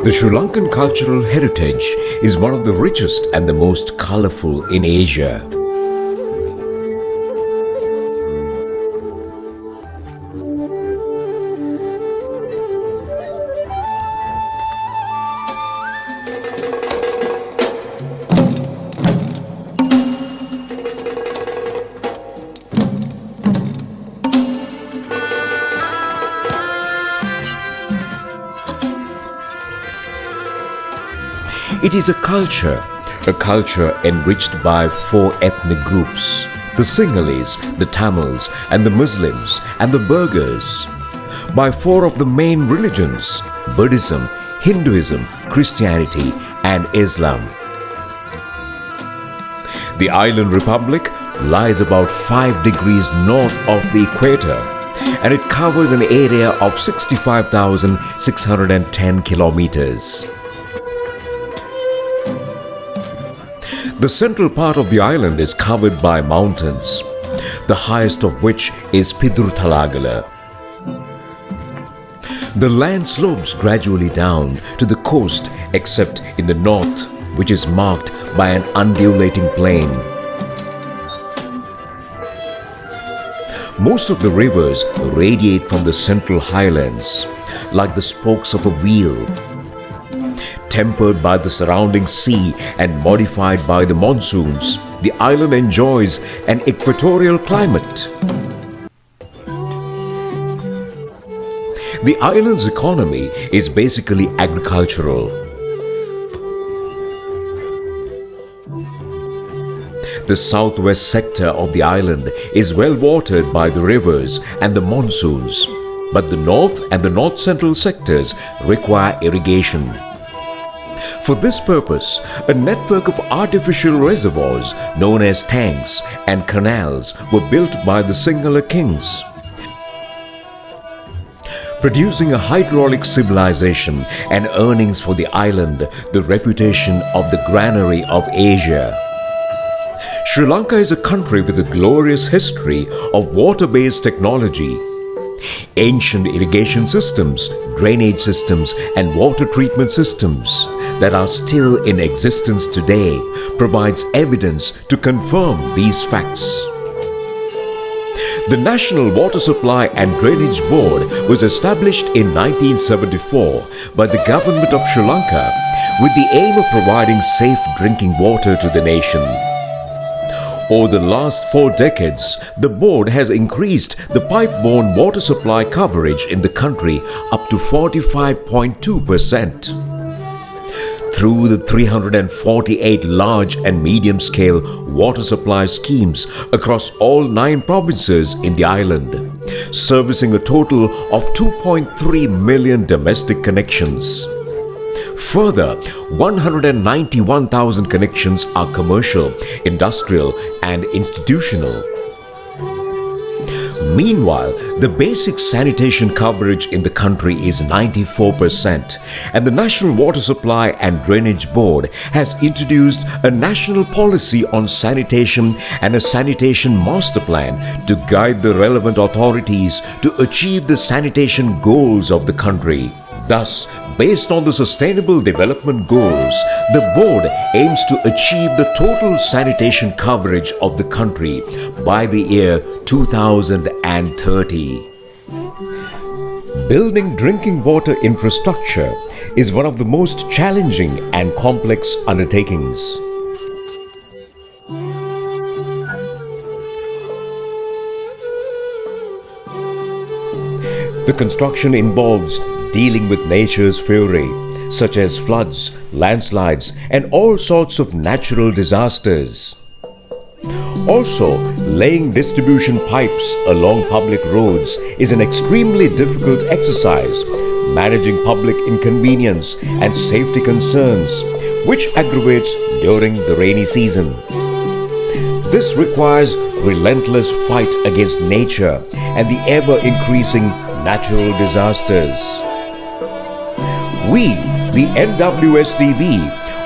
The Sri Lankan cultural heritage is one of the richest and the most colorful in Asia. It is a culture enriched by four ethnic groups: the Sinhalese, the Tamils, and the Muslims, and the Burghers; by four of the main religions: Buddhism, Hinduism, Christianity, and Islam. The island republic lies about 5 degrees north of the equator, and it covers an area of 65,610 kilometers. The central part of the island is covered by mountains, the highest of which is Pidurthalagala. The land slopes gradually down to the coast except in the north, which is marked by an undulating plain. Most of the rivers radiate from the central highlands, like the spokes of a wheel. Tempered by the surrounding sea and modified by the monsoons, the island enjoys an equatorial climate. The island's economy is basically agricultural. The southwest sector of the island is well watered by the rivers and the monsoons, but the north and the north-central sectors require irrigation. For this purpose, a network of artificial reservoirs known as tanks and canals were built by the Sinhala kings, producing a hydraulic civilization and earnings for the island the reputation of the granary of Asia. Sri Lanka is a country with a glorious history of water-based technology. Ancient irrigation systems, drainage systems, and water treatment systems that are still in existence today provides evidence to confirm these facts. The National Water Supply and Drainage Board was established in 1974 by the government of Sri Lanka with the aim of providing safe drinking water to the nation. Over the last 4 decades, the board has increased the pipe-borne water supply coverage in the country up to 45.2%. Through the 348 large and medium-scale water supply schemes across all 9 provinces in the island, servicing a total of 2.3 million domestic connections. Further, 191,000 connections are commercial, industrial, and institutional. Meanwhile, the basic sanitation coverage in the country is 94%, and the National Water Supply and Drainage Board has introduced a national policy on sanitation and a sanitation master plan to guide the relevant authorities to achieve the sanitation goals of the country. Thus, based on the Sustainable Development Goals, the board aims to achieve the total sanitation coverage of the country by the year 2030. Building drinking water infrastructure is one of the most challenging and complex undertakings. The construction involves dealing with nature's fury, such as floods, landslides, and all sorts of natural disasters. Also, laying distribution pipes along public roads is an extremely difficult exercise, managing public inconvenience and safety concerns, which aggravates during the rainy season. This requires relentless fight against nature and the ever-increasing natural disasters. We, the NWSDB,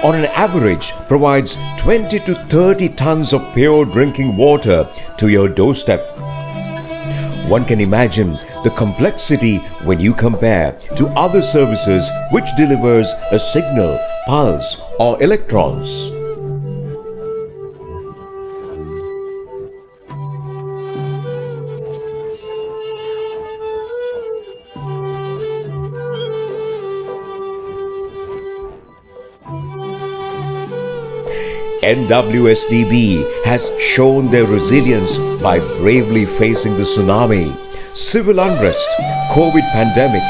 on an average provides 20 to 30 tons of pure drinking water to your doorstep. One can imagine the complexity when you compare to other services which delivers a signal, pulse or electrons. NWSDB has shown their resilience by bravely facing the tsunami, civil unrest, COVID pandemic,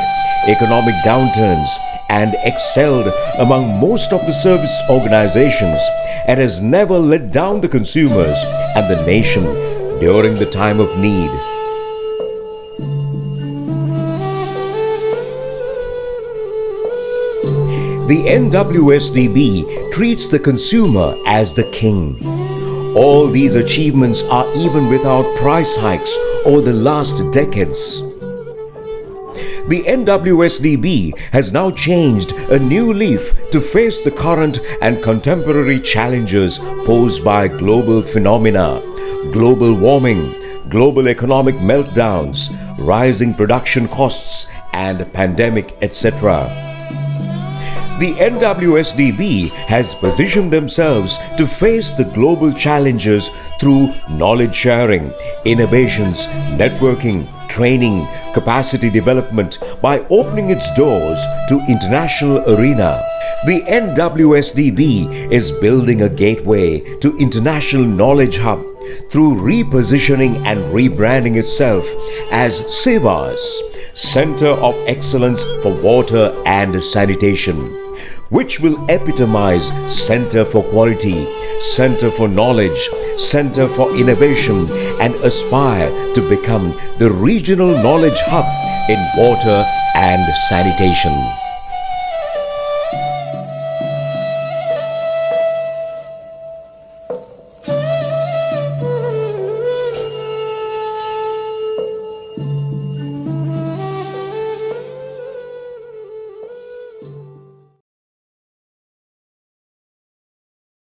economic downturns, and excelled among most of the service organizations, and has never let down the consumers and the nation during the time of need. The NWSDB treats the consumer as the king. All these achievements are even without price hikes over the last decades. The NWSDB has now changed a new leaf to face the current and contemporary challenges posed by global phenomena, global warming, global economic meltdowns, rising production costs, and pandemic, etc. The NWSDB has positioned themselves to face the global challenges through knowledge sharing, innovations, networking, training, capacity development by opening its doors to international arena. The NWSDB is building a gateway to international knowledge hub through repositioning and rebranding itself as SEWA's Center of Excellence for Water and Sanitation, which will epitomize Center for Quality, Center for Knowledge, Center for Innovation, and aspire to become the regional knowledge hub in water and sanitation.